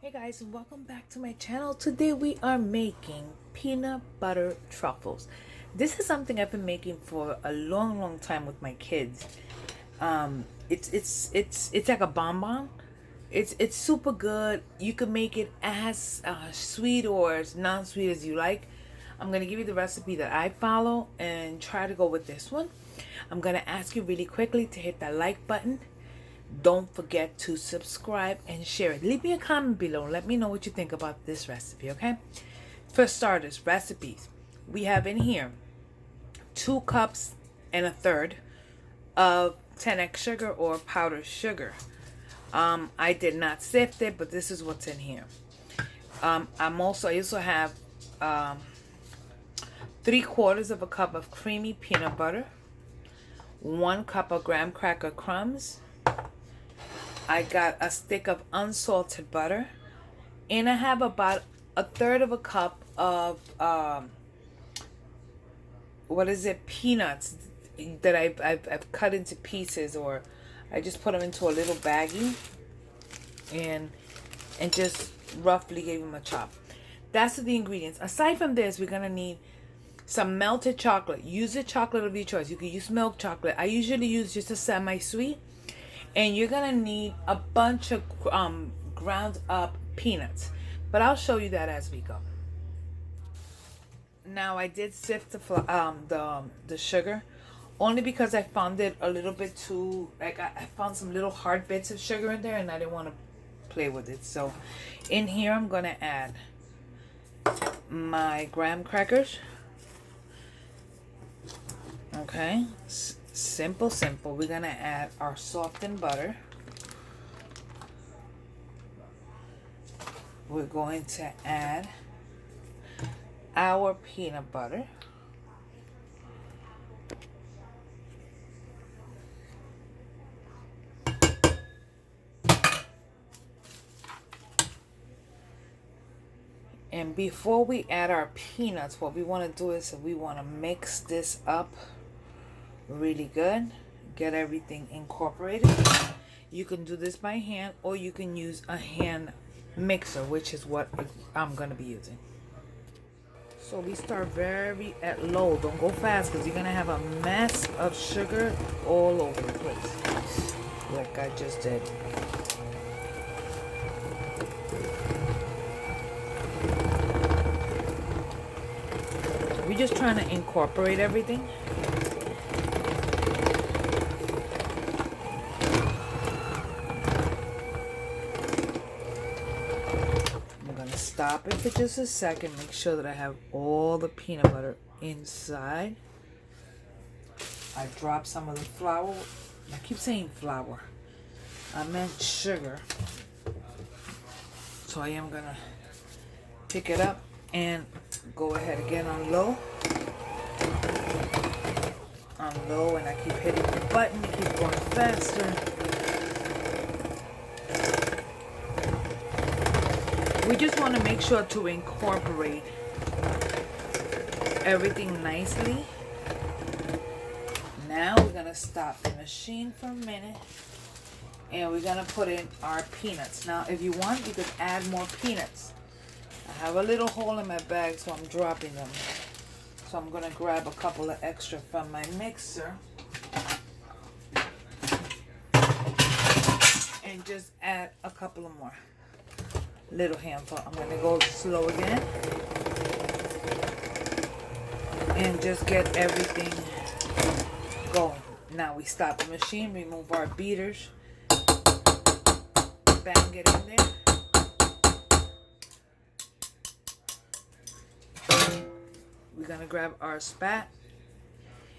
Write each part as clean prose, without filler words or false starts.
Hey guys, and welcome back to my channel. Today we are making peanut butter truffles. This is something I've been making for a long time with my kids. It's like a bonbon. It's super good. You can make it as sweet or as non-sweet as you like. I'm gonna give you the recipe that I follow and try to go with this one. I'm gonna ask you really quickly to hit that like button. Don't forget to subscribe and share it. Leave me a comment below. Let me know what you think about this recipe, okay? For starters, recipes. We have in here 2 cups and a third of 10x sugar or powdered sugar. I did not sift it, but this is what's in here. I also have 3/4 of a cup of creamy peanut butter, 1 cup of graham cracker crumbs. I got a stick of unsalted butter, and I have about 1/3 of a cup of peanuts that I've cut into pieces, or I just put them into a little baggie and just roughly gave them a chop. That's the ingredients. Aside from this, we're gonna need some melted chocolate. Use the chocolate of your choice. You can use milk chocolate. I usually use just a semi-sweet. And you're gonna need a bunch of ground up peanuts, but I'll show you that as we go. Now I did sift the sugar, only because I found it a little bit too, like, I found some little hard bits of sugar in there and I didn't want to play with it. So in here I'm gonna add my graham crackers. Okay, simple. We're gonna add our softened butter. We're going to add our peanut butter. And before we add our peanuts, what we want to do is we want to mix this up really good. Get everything incorporated. You can do this by hand, or you can use a hand mixer, which is what I'm going to be using. So we start very at low. Don't go fast, because you're going to have a mess of sugar all over the place, like I just did. We're just trying to incorporate everything. Stop it for just a second. Make sure that I have all the peanut butter inside. I dropped some of the flour. I keep saying flour. I meant sugar. So I am gonna pick it up and go ahead again on low. On low, and I keep hitting the button to keep going faster. We just want to make sure to incorporate everything nicely. Now we're going to stop the machine for a minute, and we're going to put in our peanuts. Now if you want, you could add more peanuts. I have a little hole in my bag, so I'm dropping them. So I'm going to grab a couple of extra from my mixer and just add a couple of more. Little handful. I'm going to go slow again and just get everything going. Now we stop the machine, remove our beaters, bang it in there. We're going to grab our spat,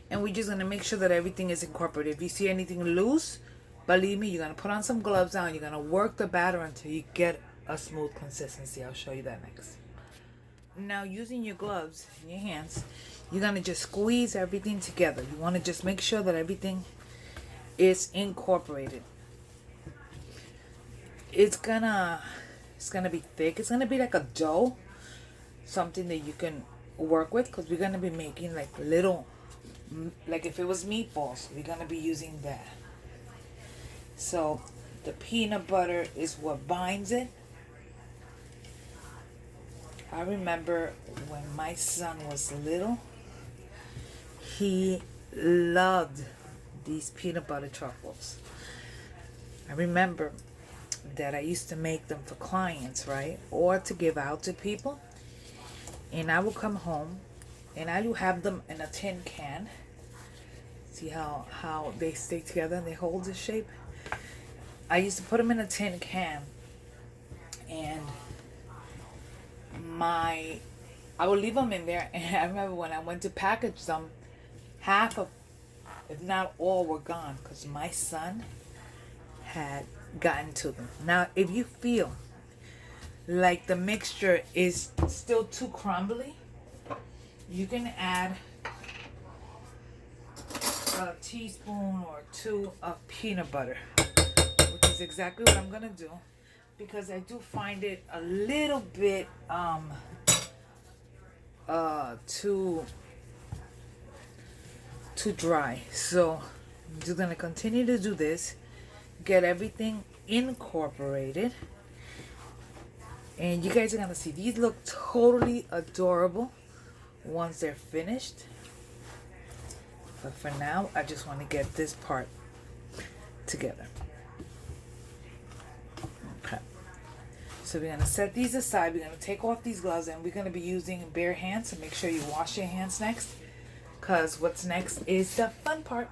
and we're just going to make sure that everything is incorporated. If you see anything loose, believe me, you're going to put on some gloves on. You're going to work the batter until you get a smooth consistency. I'll show you that next. Now, using your gloves in your hands, you're going to just squeeze everything together. You want to just make sure that everything is incorporated. It's gonna be thick. It's gonna be like a dough, something that you can work with, because we're gonna be making like little, like if it was meatballs, we're gonna be using that. So the peanut butter is what binds it. I remember when my son was little, he loved these peanut butter truffles. I remember that I used to make them for clients, right? Or to give out to people. And I would come home and I would have them in a tin can. See how they stay together and they hold the shape? I used to put them in a tin can, and I would leave them in there. And I remember when I went to package them, half of, if not all, were gone because my son had gotten to them. Now, if you feel like the mixture is still too crumbly, you can add a teaspoon or two of peanut butter, which is exactly what I'm gonna do, because I do find it a little bit too dry. So I'm just gonna continue to do this, get everything incorporated, and you guys are gonna see these look totally adorable once they're finished. But for now, I just want to get this part together. Okay. So we're going to set these aside. We're going to take off these gloves, and we're going to be using bare hands. So make sure you wash your hands next, because what's next is the fun part.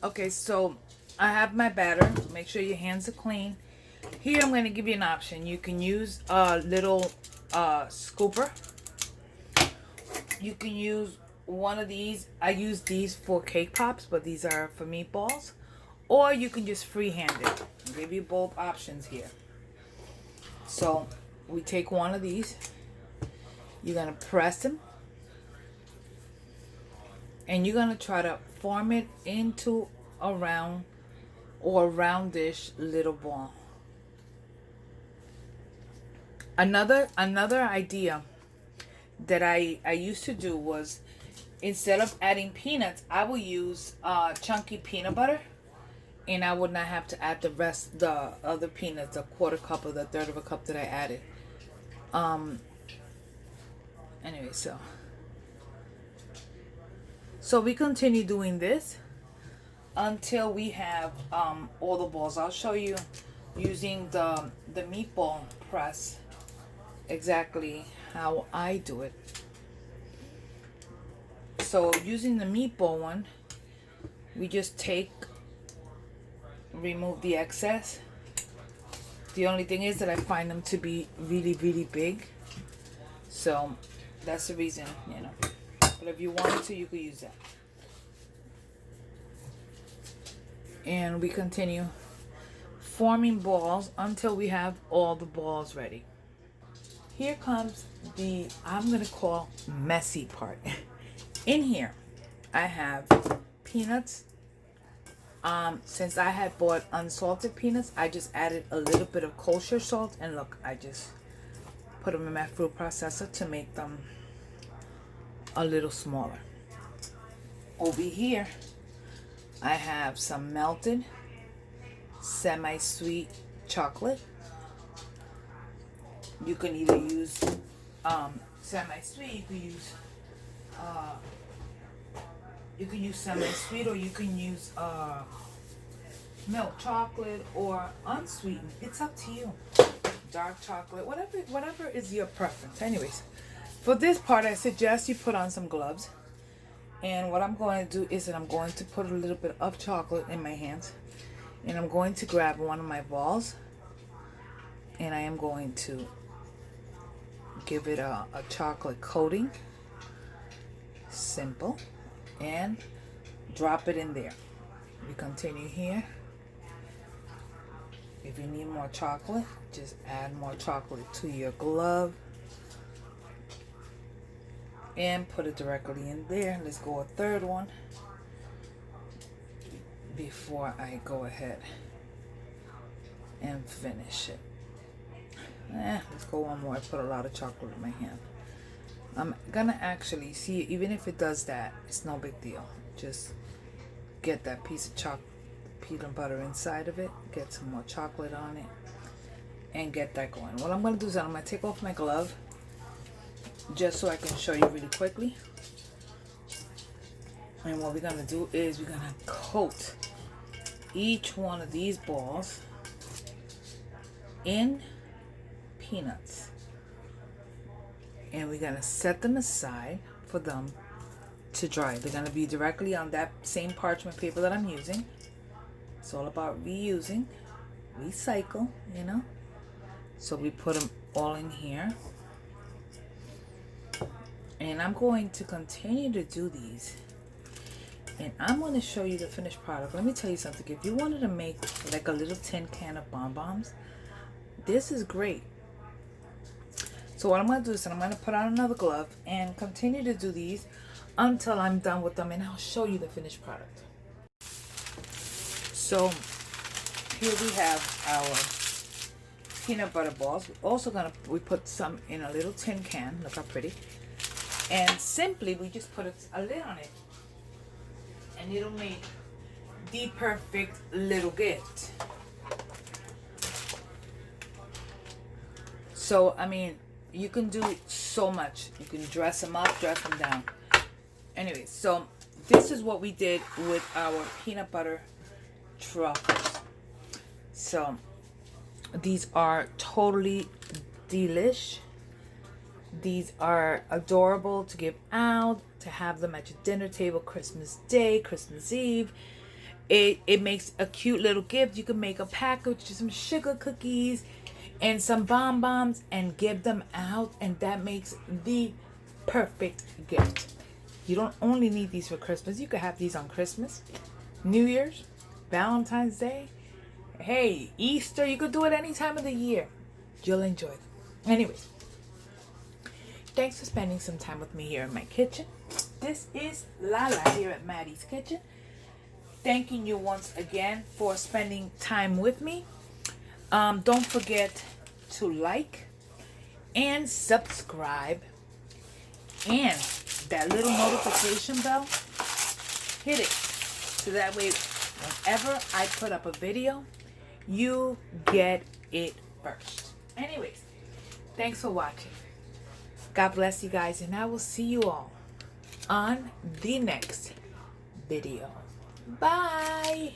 Okay, so I have my batter. Make sure your hands are clean. Here I'm going to give you an option. You can use a little scooper. You can use one of these. I use these for cake pops, but these are for meatballs. Or you can just freehand it. I'll give you both options here. So we take one of these. You're going to press them. And you're going to try to form it into a round or roundish little ball. Another idea that I used to do was, instead of adding peanuts, I would use chunky peanut butter, and I would not have to add the other peanuts, a quarter cup or the third of a cup that I added. Anyway, so we continue doing this until we have all the balls. I'll show you using the meatball press exactly how I do it. So using the meatball one, we just remove the excess. The only thing is that I find them to be really, really big. So that's the reason, you know. But if you wanted to, you could use that. And we continue forming balls until we have all the balls ready. Here comes the, I'm going to call, messy part. In here, I have peanuts. Since I had bought unsalted peanuts, I just added a little bit of kosher salt. And look, I just put them in my food processor to make them a little smaller. Over here, I have some melted semi-sweet chocolate. You can either use semi-sweet, you can use semi-sweet, or you can use milk chocolate or unsweetened. It's up to you. Dark chocolate, whatever is your preference. Anyways, for this part, I suggest you put on some gloves. And what I'm going to do is that I'm going to put a little bit of chocolate in my hands, and I'm going to grab one of my balls, and I am going to give it a chocolate coating, simple, and drop it in there. We continue here. If you need more chocolate, just add more chocolate to your glove and put it directly in there. Let's go a third one before I go ahead and finish it. Let's go one more. I put a lot of chocolate in my hand. I'm gonna actually see, even if it does that, it's no big deal. Just get that piece of peanut butter inside of it, get some more chocolate on it, and get that going. What I'm going to do is I'm going to take off my glove just so I can show you really quickly. And what we're going to do is we're going to coat each one of these balls in peanuts. And we're going to set them aside for them to dry. They're going to be directly on that same parchment paper that I'm using. It's all about reusing, recycle, you know. So we put them all in here. And I'm going to continue to do these. And I'm going to show you the finished product. Let me tell you something. If you wanted to make like a little tin can of bonbons, this is great. So what I'm going to do is I'm going to put on another glove and continue to do these until I'm done with them, and I'll show you the finished product. So here we have our peanut butter balls. We're also we put some in a little tin can. Look how pretty. And simply we just put a lid on it, and it'll make the perfect little gift. So I mean, you can do so much. You can dress them up, dress them down. Anyway, so this is what we did with our peanut butter truffles. So these are totally delish. These are adorable to give out, to have them at your dinner table Christmas Day, Christmas Eve. It makes a cute little gift. You can make a package of some sugar cookies and some bonbons and give them out, and that makes the perfect gift. You don't only need these for Christmas. You could have these on Christmas, New Year's, Valentine's Day, hey, Easter. You could do it any time of the year. You'll enjoy them. Anyways, thanks for spending some time with me here in my kitchen. This is Lala here at Maddie's Kitchen. Thanking you once again for spending time with me. Don't forget to like and subscribe, and that little notification bell, hit it so that way whenever I put up a video, you get it first. Anyways, thanks for watching. God bless you guys, and I will see you all on the next video. Bye.